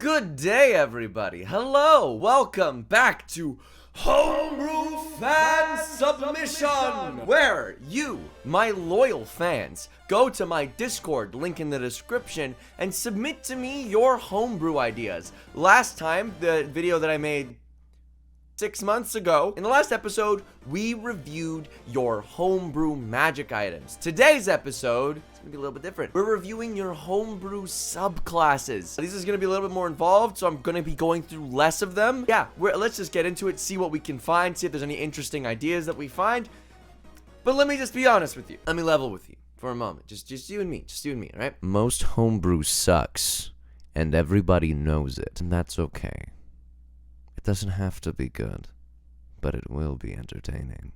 Good day, everybody. Hello, welcome back to Homebrew Fan Submission, where you, my loyal fans, go to my Discord, link in the description, and submit to me your homebrew ideas. Last time, the video that I made 6 months ago, in the last episode, we reviewed your homebrew magic items. Today's episode, it's gonna be a little bit different. We're reviewing your homebrew subclasses. This is gonna be a little bit more involved, so I'm gonna be going through less of them. Yeah, let's just get into it, see what we can find, see if there's any interesting ideas that we find. But let me just be honest with you. Let me level with you for a moment. Just you and me, all right? Most homebrew sucks, and everybody knows it, and that's okay. It doesn't have to be good, but it will be entertaining.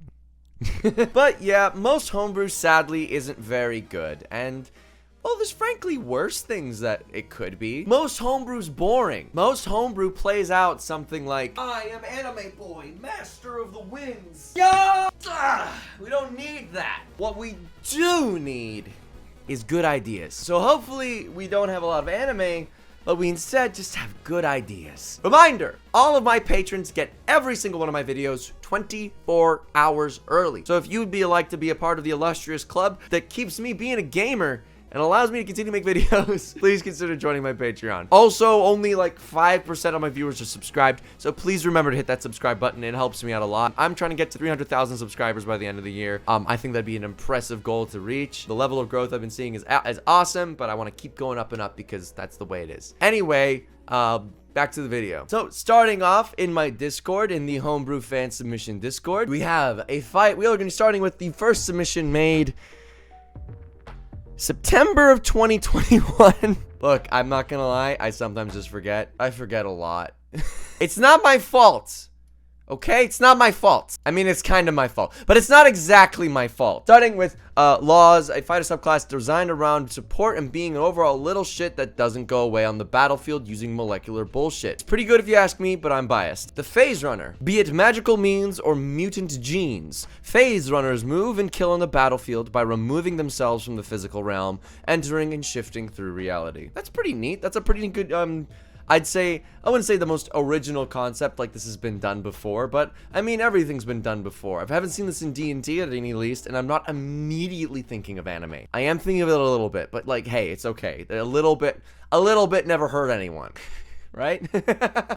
But yeah, most homebrew sadly isn't very good, and well, there's frankly worse things that it could be. Most homebrew's boring. Most homebrew plays out something like, I am Anime Boy, Master of the Winds. Yeah! We don't need that. What we do need is good ideas. So hopefully we don't have a lot of anime, but we instead just have good ideas. Reminder, all of my patrons get every single one of my videos 24 hours early. So if you'd like to be a part of the illustrious club that keeps me being a gamer and allows me to continue to make videos, please consider joining my Patreon. Also, only like 5% of my viewers are subscribed, so please remember to hit that subscribe button. It helps me out a lot. I'm trying to get to 300,000 subscribers by the end of the year. I think that'd be an impressive goal to reach. The level of growth I've been seeing is awesome, but I want to keep going up and up because that's the way it is. Anyway, back to the video. So, starting off in my Discord, in the Homebrew Fan Submission Discord, we have a fight. We are going to be starting with the first submission made September of 2021. Look, I'm not gonna lie, I sometimes just forget. I forget a lot. It's not my fault. Okay? It's not my fault. I mean, it's kind of my fault, but it's not exactly my fault. Starting with laws, a fighter subclass designed around support and being an overall little shit that doesn't go away on the battlefield using molecular bullshit. It's pretty good if you ask me, but I'm biased. The Phase Runner. Be it magical means or mutant genes, Phase Runners move and kill on the battlefield by removing themselves from the physical realm, entering and shifting through reality. That's pretty neat. That's a pretty good, I'd say, I wouldn't say the most original concept, like this has been done before, but I mean, everything's been done before. I haven't seen this in D&D at any least, and I'm not immediately thinking of anime. I am thinking of it a little bit, but like, hey, it's okay. A little bit never hurt anyone, right?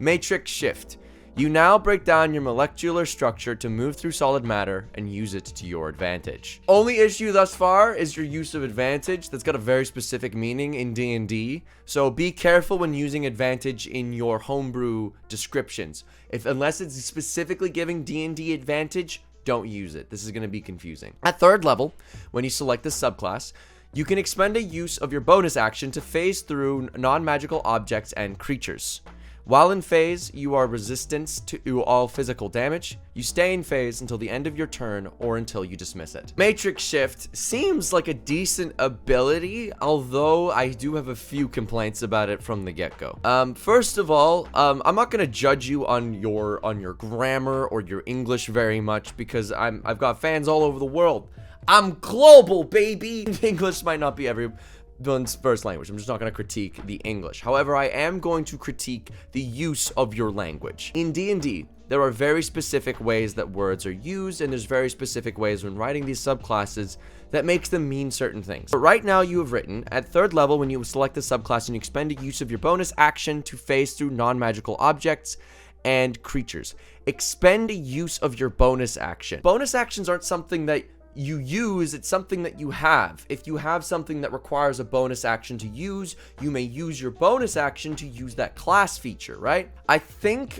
Matrix Shift. You now break down your molecular structure to move through solid matter and use it to your advantage. Only issue thus far is your use of advantage. That's got a very specific meaning in D&D, so be careful when using advantage in your homebrew descriptions. Unless it's specifically giving D&D advantage, don't use it. This is going to be confusing. At 3rd level, when you select the subclass, you can expend a use of your bonus action to phase through non-magical objects and creatures. While in phase, you are resistant to all physical damage. You stay in phase until the end of your turn or until you dismiss it. Matrix Shift seems like a decent ability, although I do have a few complaints about it from the get-go. First of all, I'm not gonna judge you on your grammar or your English very much because I've got fans all over the world. I'm global, baby. English might not be everyone's first language. I'm just not going to critique the English. However, I am going to critique the use of your language. In D&D, there are very specific ways that words are used, and there's very specific ways when writing these subclasses that makes them mean certain things. But right now you have written, at 3rd level, when you select the subclass and you expend a use of your bonus action to phase through non-magical objects and creatures. Expend a use of your bonus action. Bonus actions aren't something that you use, it's something that you have. If you have something that requires a bonus action to use, you may use your bonus action to use that class feature, right? I think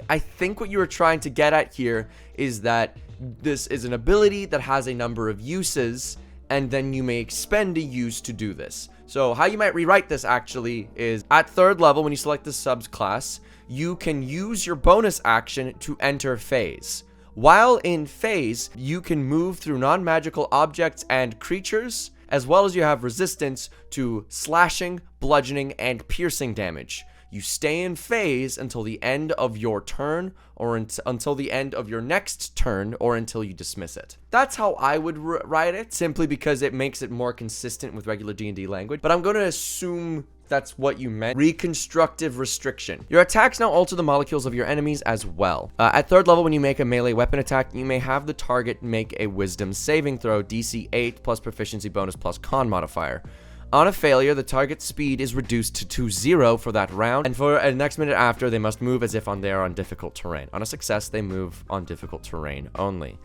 what you were trying to get at here is that this is an ability that has a number of uses, and then you may expend a use to do this. So how you might rewrite this actually is, at 3rd level, when you select the subclass, you can use your bonus action to enter phase. While in phase, you can move through non-magical objects and creatures, as well as you have resistance to slashing, bludgeoning, and piercing damage. You stay in phase until the end of your turn, or until the end of your next turn, or until you dismiss it. That's how I would write it, simply because it makes it more consistent with regular D&D language. But I'm going to assume that's what you meant. Reconstructive Restriction. Your attacks now alter the molecules of your enemies as well. At 3rd level, when you make a melee weapon attack, you may have the target make a wisdom saving throw, DC 8 plus proficiency bonus plus con modifier. On a failure, the target's speed is reduced to 0 for that round, and for the next minute after, they must move as if they are on difficult terrain. On a success, they move on difficult terrain only.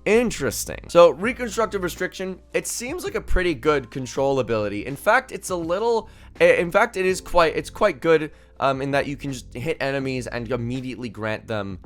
Interesting. So, Reconstructive Restriction, it seems like a pretty good control ability. In fact, it's quite good in that you can just hit enemies and immediately grant them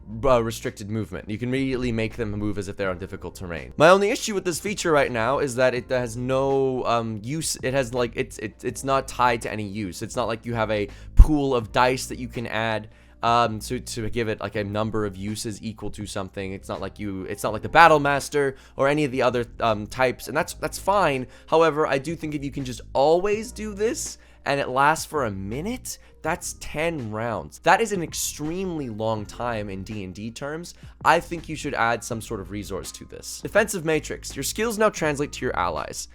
restricted movement. You can immediately make them move as if they're on difficult terrain. My only issue with this feature right now is that it has no use. It has like it's not tied to any use. It's not like you have a pool of dice that you can add to give it like a number of uses equal to something. It's not like the Battle Master or any of the other types, and that's fine. However, I do think if you can just always do this and it lasts for a minute, that's 10 rounds. That is an extremely long time in D&D terms. I think you should add some sort of resource to this. Defensive Matrix. Your skills now translate to your allies.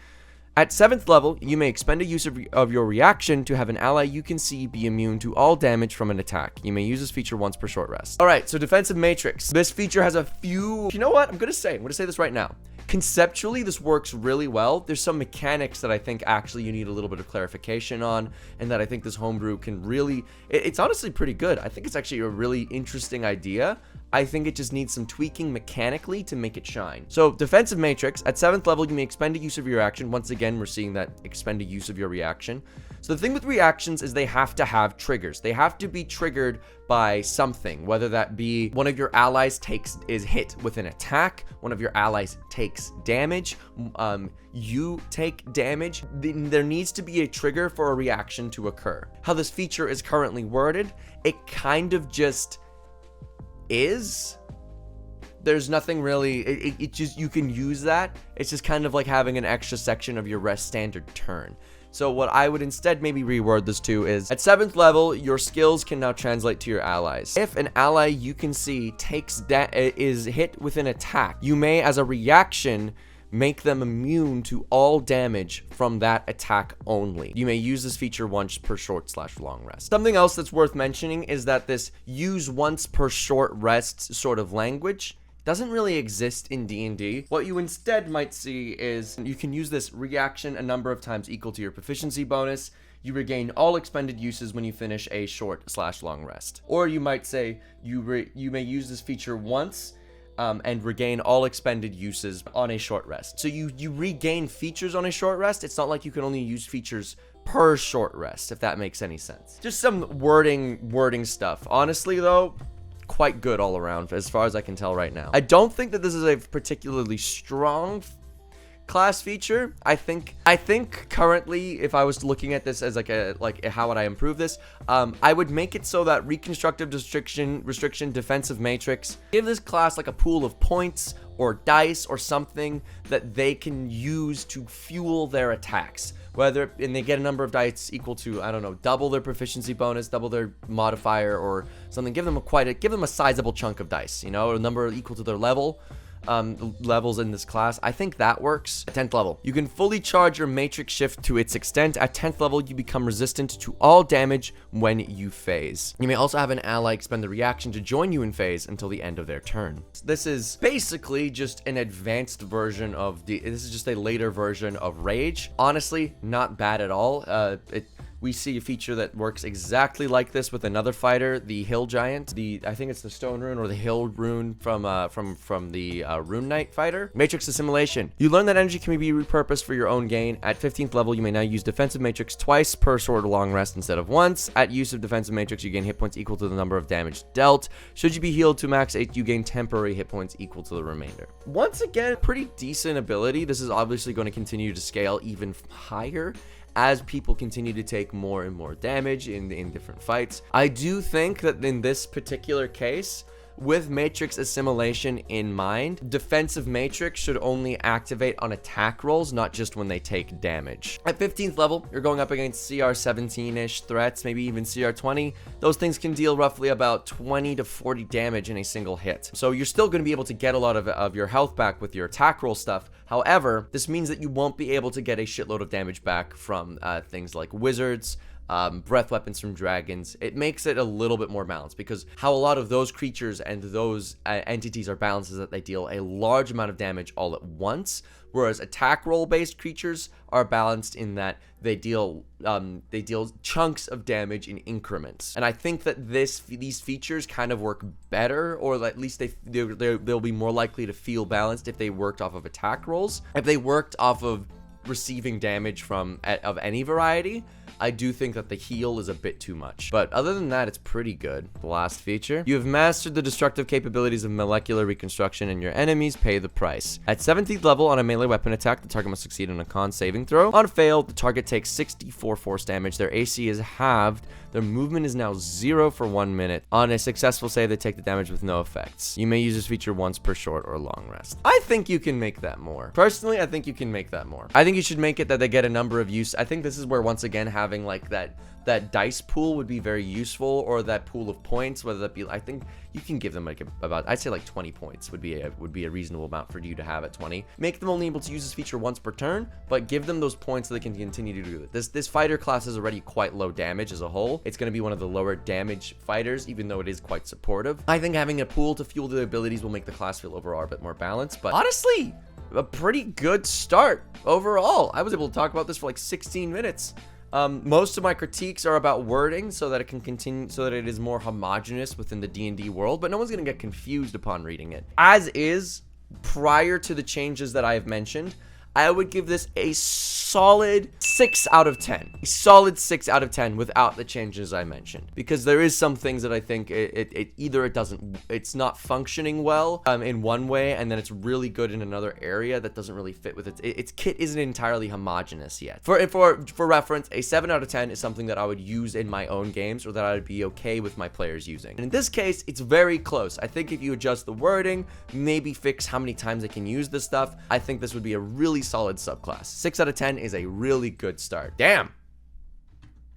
At 7th level, you may expend a use of your reaction to have an ally you can see be immune to all damage from an attack. You may use this feature once per short rest. Alright, so Defensive Matrix. This feature has a few... You know what? I'm gonna say this right now. Conceptually, this works really well. There's some mechanics that I think actually you need a little bit of clarification on, and that I think this homebrew can really... It's honestly pretty good. I think it's actually a really interesting idea. I think it just needs some tweaking mechanically to make it shine. So, Defensive Matrix. At 7th level, you may expend a use of your reaction. Once again, we're seeing that expend a use of your reaction. So the thing with reactions is they have to have triggers. They have to be triggered by something, whether that be one of your allies is hit with an attack, one of your allies takes damage, you take damage. There needs to be a trigger for a reaction to occur. How this feature is currently worded, it kind of just is. There's nothing really, it just, you can use that. It's just kind of like having an extra section of your rest standard turn. So what I would instead maybe reword this to is, at 7th level, your skills can now translate to your allies. If an ally you can see is hit with an attack, you may, as a reaction, make them immune to all damage from that attack only. You may use this feature once per short/long rest. Something else that's worth mentioning is that this use once per short rest sort of language doesn't really exist in D&D. What you instead might see is you can use this reaction a number of times equal to your proficiency bonus. You regain all expended uses when you finish a short/long rest. Or you might say you may use this feature once and regain all expended uses on a short rest. So you regain features on a short rest. It's not like you can only use features per short rest, if that makes any sense. Just some wording stuff. Honestly though, quite good all around as far as I can tell right now. I don't think that this is a particularly strong class feature. I think currently, if I was looking at this as like how would I improve this, I would make it so that Reconstructive Restriction, Defensive Matrix, give this class like a pool of points or dice or something that they can use to fuel their attacks. And they get a number of dice equal to, I don't know, double their proficiency bonus, double their modifier or something. Give them a sizable chunk of dice, you know, a number equal to their levels in this class. I think that works. At 10th level, you can fully charge your matrix shift to its extent. At 10th level, you become resistant to all damage when you phase. You may also have an ally expend the reaction to join you in phase until the end of their turn. This is basically just an advanced version of this is just a later version of Rage. Honestly, not bad at all. We see a feature that works exactly like this with another fighter, the Hill Giant. I think it's the Stone Rune or the Hill Rune from the Rune Knight fighter. Matrix Assimilation. You learn that energy can be repurposed for your own gain. At 15th level, you may now use Defensive Matrix twice per short or long rest instead of once. At use of Defensive Matrix, you gain hit points equal to the number of damage dealt. Should you be healed to max 8, you gain temporary hit points equal to the remainder. Once again, pretty decent ability. This is obviously going to continue to scale even higher as people continue to take more and more damage in different fights. I do think that in this particular case, with matrix assimilation in mind, defensive matrix should only activate on attack rolls, not just when they take damage. At 15th level, you're going up against CR 17-ish threats, maybe even CR 20. Those things can deal roughly about 20 to 40 damage in a single hit. So you're still going to be able to get a lot of your health back with your attack roll stuff. However, this means that you won't be able to get a shitload of damage back from things like wizards, breath weapons from dragons. It makes it a little bit more balanced, because how a lot of those creatures and those entities are balanced is that they deal a large amount of damage all at once, whereas attack roll based creatures are balanced in that they deal chunks of damage in increments. And I think that these features kind of work better, or at least they'll be more likely to feel balanced if they worked off of attack rolls. If they worked off of receiving damage of any variety, I do think that the heal is a bit too much. But other than that, it's pretty good. The last feature. You have mastered the destructive capabilities of molecular reconstruction, and your enemies pay the price. At 17th level, on a melee weapon attack, the target must succeed on a con saving throw. On fail, the target takes 64 force damage. Their AC is halved. Their movement is now 0 for 1 minute. On a successful save, they take the damage with no effects. You may use this feature once per short or long rest. I think you can make that more. Personally, I think you can make that more. I think you should make it that they get a number of use. I think this is where, once again, having like that dice pool would be very useful, or that pool of points, whether that be, I think you can give them like about, I'd say like 20 points would be a reasonable amount for you to have at 20. Make them only able to use this feature once per turn, but give them those points so they can continue to do it. This fighter class is already quite low damage as a whole. It's going to be one of the lower damage fighters, even though it is quite supportive. I think having a pool to fuel the abilities will make the class feel overall a bit more balanced, but honestly, a pretty good start overall. I was able to talk about this for like 16 minutes. Most of my critiques are about wording, so that it can continue, so that it is more homogenous within the D&D world, but no one's going to get confused upon reading it. As is, prior to the changes that I have mentioned, I would give this a solid 6 out of 10. A solid 6 out of 10 without the changes I mentioned. Because there is some things that I think it's not functioning well in one way, and then it's really good in another area that doesn't really fit with it. Its kit isn't entirely homogenous yet. For reference, a 7 out of 10 is something that I would use in my own games, or that I would be okay with my players using. And in this case, it's very close. I think if you adjust the wording, maybe fix how many times they can use this stuff, I think this would be a really solid subclass. 6 out of 10 is a really good start. Damn.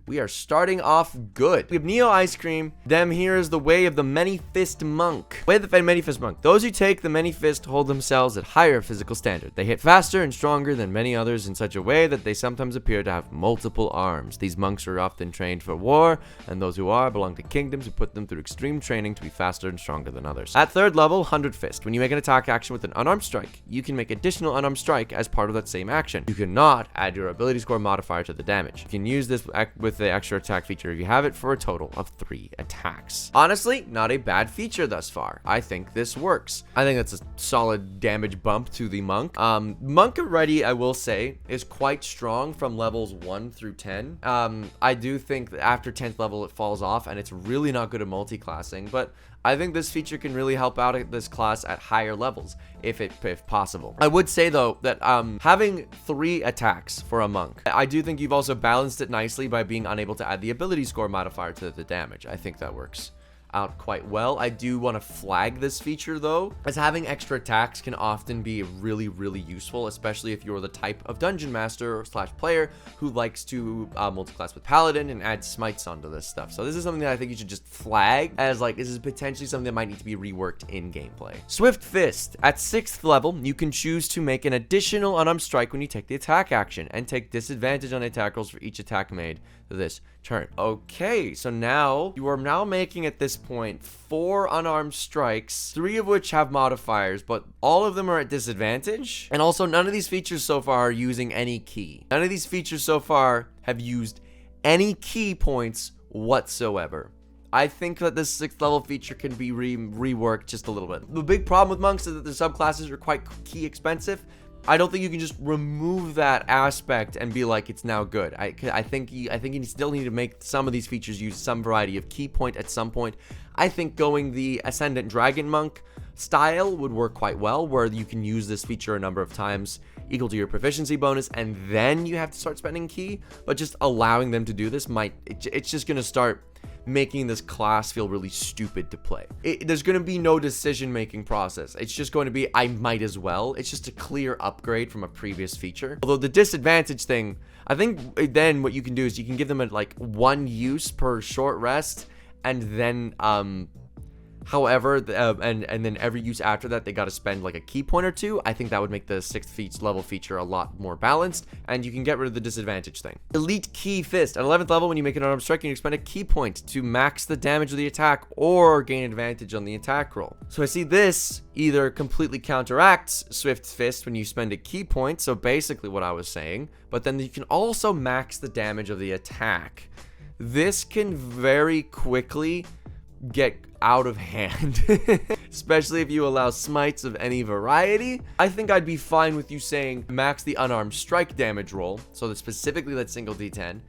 We are starting off good. We have Neo Ice Cream. Them here is the way of the Many Fist Monk. Way of the Many Fist Monk. Those who take the Many Fist hold themselves at higher physical standard. They hit faster and stronger than many others in such a way that they sometimes appear to have multiple arms. These monks are often trained for war, and those who are belong to kingdoms who put them through extreme training to be faster and stronger than others. At 3rd level, 100 Fist. When you make an attack action with an unarmed strike, you can make additional unarmed strike as part of that same action. You cannot add your ability score modifier to the damage. You can use this with the extra attack feature if you have it, for a total of 3 attacks. Honestly, not a bad feature thus far. I think this works. I think that's a solid damage bump to the monk. Monk already, I will say, is quite strong from levels 1 through 10. I do think that after 10th level it falls off, and it's really not good at multi-classing, but I think this feature can really help out at this class at higher levels, if possible. I would say, though, that having 3 attacks for a monk, I do think you've also balanced it nicely by being unable to add the ability score modifier to the damage. I think that works out quite well. I do want to flag this feature, though, as having extra attacks can often be really, really useful, especially if you're the type of dungeon master / player who likes to multi-class with paladin and add smites onto this stuff. So this is something that I think you should just flag as, like, this is potentially something that might need to be reworked in gameplay. Swift Fist. At 6th level, you can choose to make an additional unarmed strike when you take the attack action, and take disadvantage on attack rolls for each attack made this turn. Okay, so now you are making at this point 4 unarmed strikes, 3 of which have modifiers, but all of them are at disadvantage. And also, none of these features so far are using any key. None of these features so far have used any key points whatsoever. I think that this 6th level feature can be reworked just a little bit. The big problem with monks is that the subclasses are quite key expensive. I don't think you can just remove that aspect and be like, it's now good. I think you still need to make some of these features use some variety of key point at some point. I think going the Ascendant Dragon Monk style would work quite well, where you can use this feature a number of times equal to your proficiency bonus, and then you have to start spending key. But just allowing them to do this it's just going to start making this class feel really stupid to play. There's going to be no decision-making process. It's just going to be, I might as well. It's just a clear upgrade from a previous feature. Although the disadvantage thing, I think then what you can do is you can give them a, like, 1 use per short rest, and then, however, and then every use after that, they got to spend like a key point or 2. I think that would make the 6th level feature a lot more balanced, and you can get rid of the disadvantage thing. Elite Key Fist. At 11th level, when you make an unarmed strike, you can spend a key point to max the damage of the attack or gain advantage on the attack roll. So I see this either completely counteracts Swift Fist when you spend a key point, so basically what I was saying, but then you can also max the damage of the attack. This can very quickly get out of hand, especially if you allow smites of any variety. I think I'd be fine with you saying max the unarmed strike damage roll, so that specifically that single d10,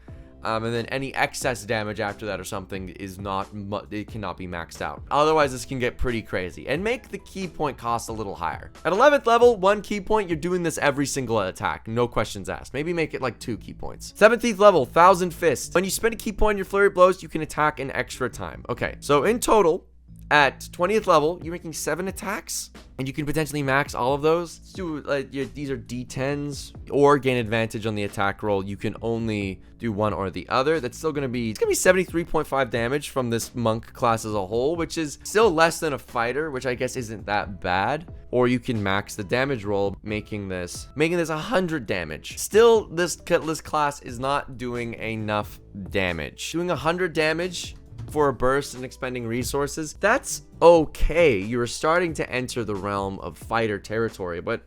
and then any excess damage after that or something is not, it cannot be maxed out. Otherwise, this can get pretty crazy, and make the key point cost a little higher. At 11th level, 1 key point, you're doing this every single attack, no questions asked. Maybe make it like 2 key points. 17th level, 1000 Fist. When you spend a key point in your flurry of blows, you can attack an extra time. Okay, so in total, at 20th level, you're making 7 attacks, and you can potentially max all of those. Let's do, these are d10s, or gain advantage on the attack roll. You can only do one or the other. That's still gonna be, it's gonna be 73.5 damage from this monk class as a whole, which is still less than a fighter, which I guess isn't that bad. Or you can max the damage roll, making this 100 damage. Still, this class is not doing enough damage. Doing 100 damage for a burst and expending resources, that's okay. You're starting to enter the realm of fighter territory, but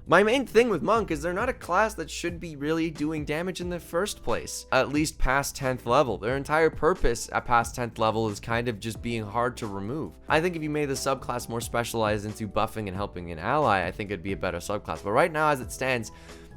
my main thing with Monk is they're not a class that should be really doing damage in the first place, at least past 10th level. Their entire purpose at past 10th level is kind of just being hard to remove. I think if you made the subclass more specialized into buffing and helping an ally, I think it'd be a better subclass. But right now, as it stands,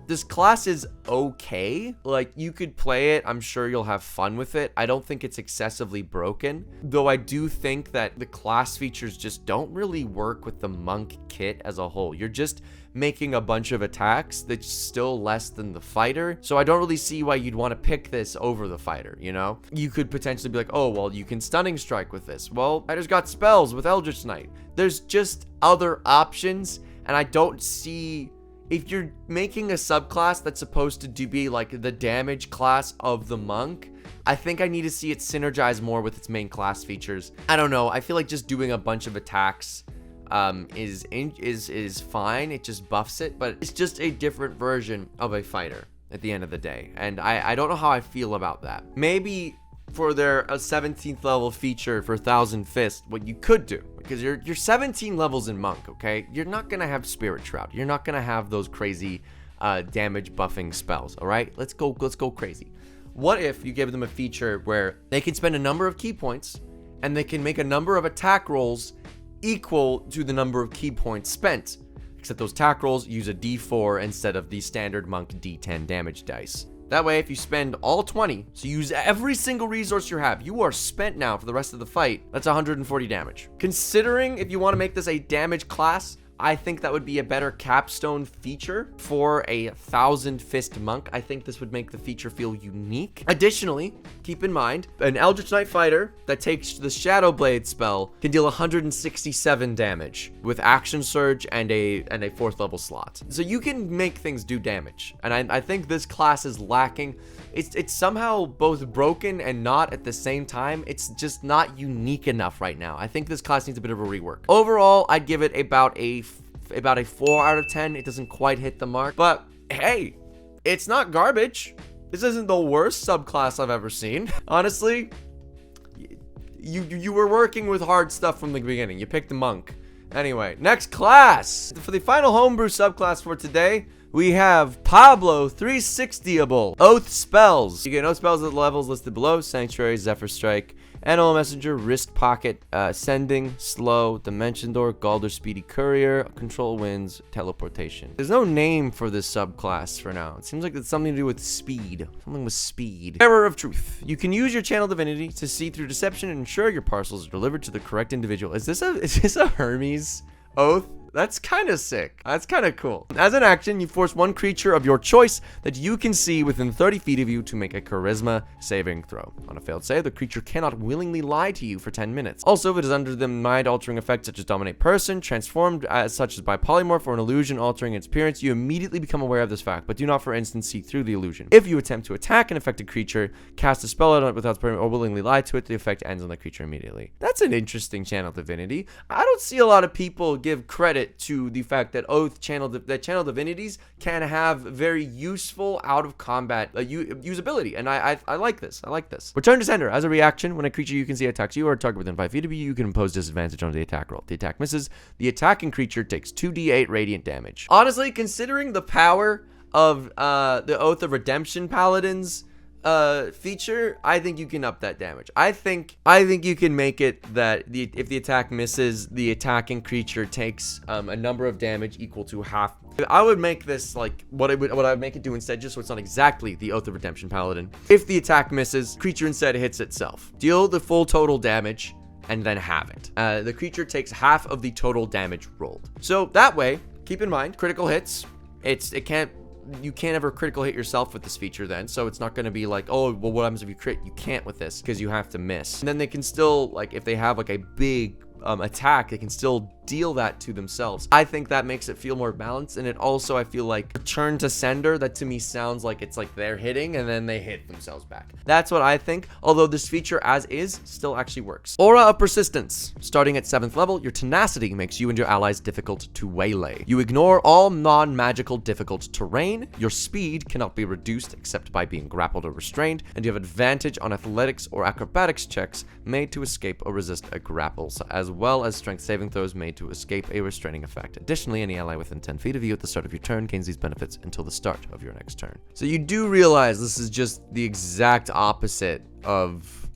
this class is okay. Like, you could play it. I'm sure you'll have fun with it. I don't think it's excessively broken, though I do think that the class features just don't really work with the monk kit as a whole. You're just making a bunch of attacks that's still less than the fighter, so I don't really see why you'd want to pick this over the fighter, you know? You could potentially be like, oh, well, you can stunning strike with this. Well, fighter's got spells with Eldritch Knight. There's just other options, and I don't see... If you're making a subclass that's supposed to be like the damage class of the monk, I think I need to see it synergize more with its main class features. I don't know. I feel like just doing a bunch of attacks is fine. It just buffs it, but it's just a different version of a fighter at the end of the day. And I don't know how I feel about that. Maybe for their 17th level feature for 1000 Fist, what you could do, because you're 17 levels in monk, okay? You're not gonna have Spirit Shroud. You're not gonna have those crazy damage buffing spells. All right, let's go crazy. What if you give them a feature where they can spend a number of key points and they can make a number of attack rolls equal to the number of key points spent, except those attack rolls use a d4 instead of the standard monk d10 damage dice. That way, if you spend all 20, so use every single resource you have, you are spent now for the rest of the fight, that's 140 damage. Considering if you want to make this a damage class, I think that would be a better capstone feature for a 1000 Fist monk. I think this would make the feature feel unique. Additionally, keep in mind, an Eldritch Knight fighter that takes the Shadow Blade spell can deal 167 damage with Action Surge and a 4th level slot. So you can make things do damage. And I think this class is lacking. It's somehow both broken and not at the same time. It's just not unique enough right now. I think this class needs a bit of a rework. Overall, I'd give it about a 4 out of 10. It doesn't quite hit the mark, but hey, it's not garbage. This isn't the worst subclass I've ever seen. Honestly, you were working with hard stuff from the beginning. You picked the monk. Anyway, next class. For the final homebrew subclass for today, we have Pablo 360able Oath Spells. You get Oath Spells at the levels listed below: Sanctuary, Zephyr Strike, Animal Messenger, Wrist Pocket, Sending, Slow, Dimension Door, Galder Speedy Courier, Control Winds, Teleportation. There's no name for this subclass for now. It seems like it's something to do with speed. Something with speed. Error of Truth. You can use your Channel Divinity to see through deception and ensure your parcels are delivered to the correct individual. Is this a Hermes oath? That's kind of sick. That's kind of cool. As an action, you force one creature of your choice that you can see within 30 feet of you to make a charisma saving throw. On a failed save, the creature cannot willingly lie to you for 10 minutes. Also, if it is under the mind-altering effect such as dominate person, transformed as such as by polymorph or an illusion altering its appearance, you immediately become aware of this fact, but do not for instance see through the illusion. If you attempt to attack an affected creature, cast a spell on it without or willingly lie to it, the effect ends on the creature immediately. That's an interesting channel divinity. I don't see a lot of people give credit to the fact that channel divinities can have very useful out of combat usability, and I like this. I like this. Return to sender. As a reaction, when a creature you can see attacks you or a target within 5 feet of you, you can impose disadvantage on the attack roll. If the attack misses, the attacking creature takes 2d8 radiant damage. Honestly, considering the power of the Oath of Redemption Paladins feature, I think you can up that damage. I think you can make it that if the attack misses, the attacking creature takes a number of damage equal to half. I would make this like what I would make it do instead, just so it's not exactly the Oath of Redemption Paladin. If the attack misses, creature instead hits itself. Deal the full total damage and then have it. The creature takes half of the total damage rolled. So that way, keep in mind, critical hits. You can't ever critical hit yourself with this feature then, so it's not going to be like, oh, well, what happens if you crit? You can't with this because you have to miss. And then they can still, like, if they have like a big attack, they can still deal that to themselves. I think that makes it feel more balanced, and it also, I feel like, return to sender, that to me sounds like it's like they're hitting and then they hit themselves back. That's what I think, although this feature as is still actually works. Aura of Persistence. Starting at 7th level, your tenacity makes you and your allies difficult to waylay. You ignore all non-magical difficult terrain, your speed cannot be reduced except by being grappled or restrained, and you have advantage on athletics or acrobatics checks made to escape or resist a grapple, as well as strength saving throws made to escape a restraining effect. Additionally, any ally within 10 feet of you at the start of your turn gains these benefits until the start of your next turn. So you do realize this is just the exact opposite of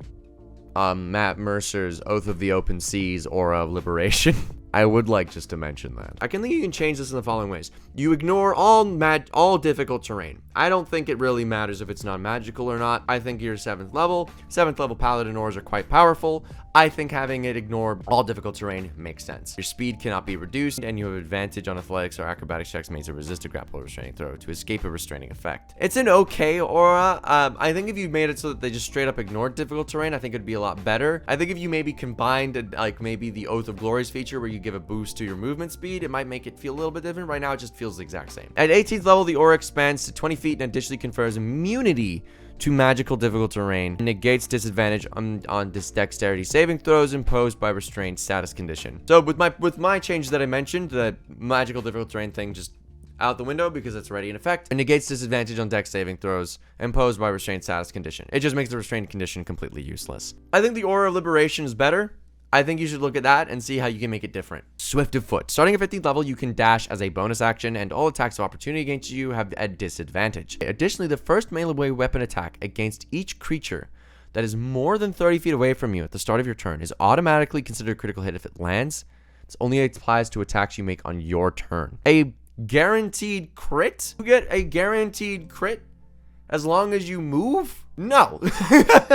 Matt Mercer's Oath of the Open Seas Aura of Liberation. I would like just to mention that. I think you can change this in the following ways. You ignore all difficult terrain. I don't think it really matters if it's non-magical or not. I think you're 7th level. 7th level paladin auras are quite powerful. I think having it ignore all difficult terrain makes sense. Your speed cannot be reduced, and you have advantage on athletics or acrobatics checks made to resist a grapple or restraining throw to escape a restraining effect. It's an okay aura. I think if you made it so that they just straight up ignored difficult terrain, I think it'd be a lot better. I think if you maybe combined like maybe the Oath of Glories feature where you give a boost to your movement speed, it might make it feel a little bit different. Right now, it just feels the exact same. At 18th level, the aura expands to 20 feet and additionally confers immunity to magical difficult terrain and negates disadvantage on this dexterity saving throws imposed by restrained status condition. So with my change that I mentioned, the magical difficult terrain thing just out the window because it's already in effect, and negates disadvantage on dex saving throws imposed by restrained status condition. It just makes the restrained condition completely useless. I think the Aura of Liberation is better. I think you should look at that and see how you can make it different. Swift of Foot. Starting at 15th level, you can dash as a bonus action, and all attacks of opportunity against you have a disadvantage. Additionally, the first melee weapon attack against each creature that is more than 30 feet away from you at the start of your turn is automatically considered a critical hit if it lands. It only applies to attacks you make on your turn. A guaranteed crit? You get a guaranteed crit as long as you move? No.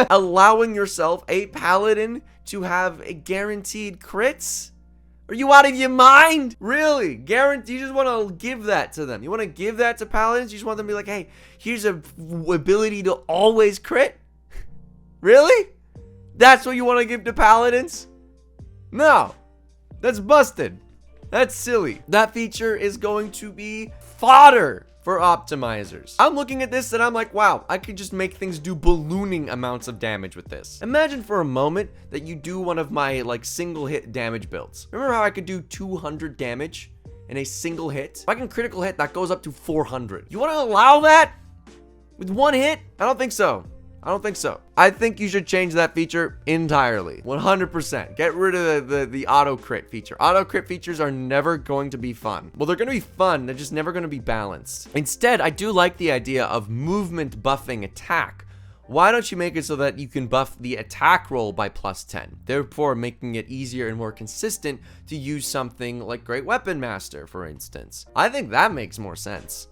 Allowing yourself, a paladin, to have a guaranteed crits? Are you out of your mind? Really? Guarantee? You just want to give that to them? You want to give that to paladins? You just want them to be like, hey, here's a ability to always crit? Really? That's what you want to give to paladins? No. That's busted. That's silly. That feature is going to be fodder for optimizers. I'm looking at this and I'm like, wow, I could just make things do ballooning amounts of damage with this. Imagine for a moment that you do one of my like single hit damage builds. Remember how I could do 200 damage in a single hit? If I can critical hit, that goes up to 400. You want to allow that with one hit? I don't think so. I don't think so. I think you should change that feature entirely. 100%. Get rid of the auto crit feature. Auto crit features are never going to be fun. Well, they're going to be fun. They're just never going to be balanced. Instead, I do like the idea of movement buffing attack. Why don't you make it so that you can buff the attack roll by +10, therefore making it easier and more consistent to use something like Great Weapon Master, for instance. I think that makes more sense.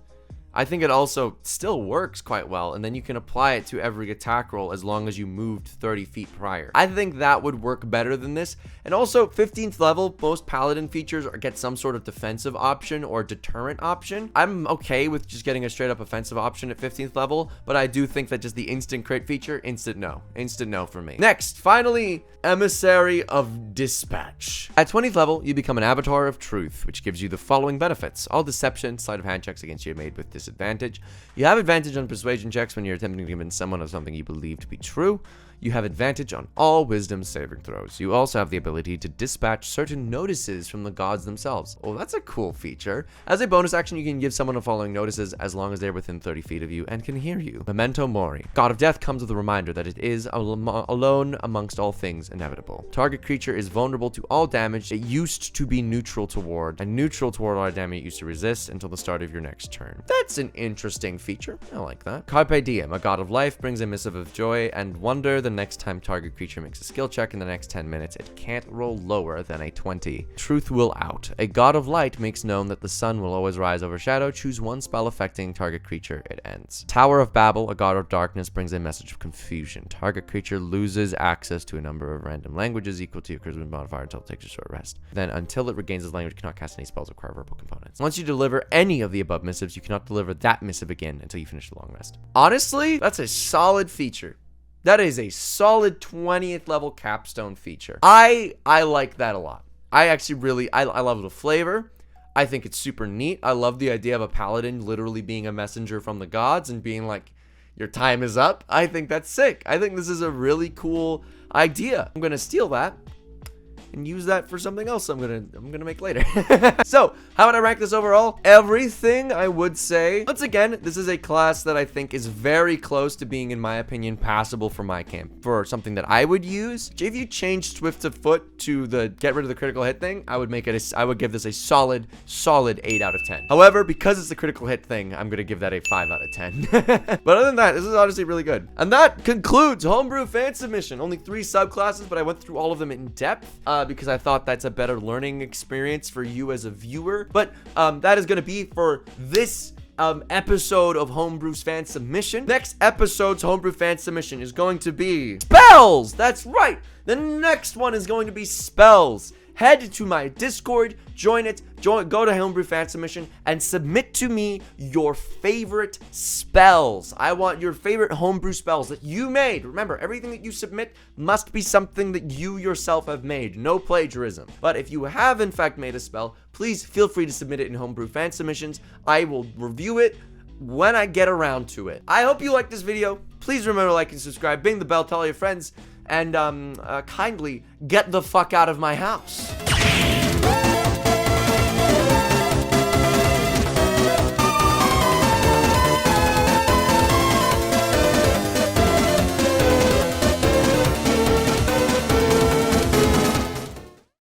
I think it also still works quite well, and then you can apply it to every attack roll as long as you moved 30 feet prior. I think that would work better than this. And also, 15th level, most paladin features get some sort of defensive option or deterrent option. I'm okay with just getting a straight up offensive option at 15th level, but I do think that just the instant crit feature, instant no for me. Next, finally, Emissary of Dispatch. At 20th level, you become an Avatar of Truth, which gives you the following benefits. All deception, sleight of hand checks against you are made with disadvantage. You have advantage on persuasion checks when you're attempting to convince someone of something you believe to be true. You have advantage on all wisdom saving throws. You also have the ability to dispatch certain notices from the gods themselves. Oh, that's a cool feature. As a bonus action, you can give someone the following notices as long as they're within 30 feet of you and can hear you. Memento Mori. God of Death comes with a reminder that it is alone amongst all things inevitable. Target creature is vulnerable to all damage it used to be neutral toward, and neutral toward all damage it used to resist until the start of your next turn. That's an interesting feature. I like that. Carpe Diem. A god of life brings a missive of joy and wonder the next time target creature makes a skill check in the next 10 minutes. It can't roll lower than a 20. Truth will out. A god of light makes known that the sun will always rise over shadow. Choose one spell affecting target creature. It ends. Tower of Babel. A god of darkness brings a message of confusion. Target creature loses access to a number of random languages equal to your charisma modifier until it takes a short rest. Then until it regains its language, cannot cast any spells that require verbal components. Once you deliver any of the above missives, you cannot deliver that missive again until you finish the long rest. Honestly, that's a solid feature. That is a solid 20th level capstone feature. I like that a lot. I actually really, I love the flavor. I think it's super neat. I love the idea of a paladin literally being a messenger from the gods and being like, your time is up. I think that's sick. I think this is a really cool idea. I'm gonna steal that and use that for something else I'm gonna make later. So, how would I rank this overall? Everything, I would say. Once again, this is a class that I think is very close to being, in my opinion, passable for my camp. For something that I would use, if you change Swift of Foot to the get rid of the critical hit thing, I would give this a solid 8 out of 10. However, because it's a critical hit thing, I'm gonna give that a 5 out of 10. But other than that, this is honestly really good. And that concludes Homebrew Fan Submission. Only 3 subclasses, but I went through all of them in depth. Because I thought that's a better learning experience for you as a viewer. But that is going to be for this episode of Homebrew's Fan Submission. Next episode's Homebrew Fan Submission is going to be spells. That's right. The next one is going to be spells. Head to my Discord, join it, go to Homebrew Fan Submission, and submit to me your favorite spells. I want your favorite homebrew spells that you made. Remember, everything that you submit must be something that you yourself have made. No plagiarism. But if you have, in fact, made a spell, please feel free to submit it in Homebrew Fan Submissions. I will review it when I get around to it. I hope you liked this video. Please remember to like and subscribe, bing the bell, tell all your friends, and kindly get the fuck out of my house.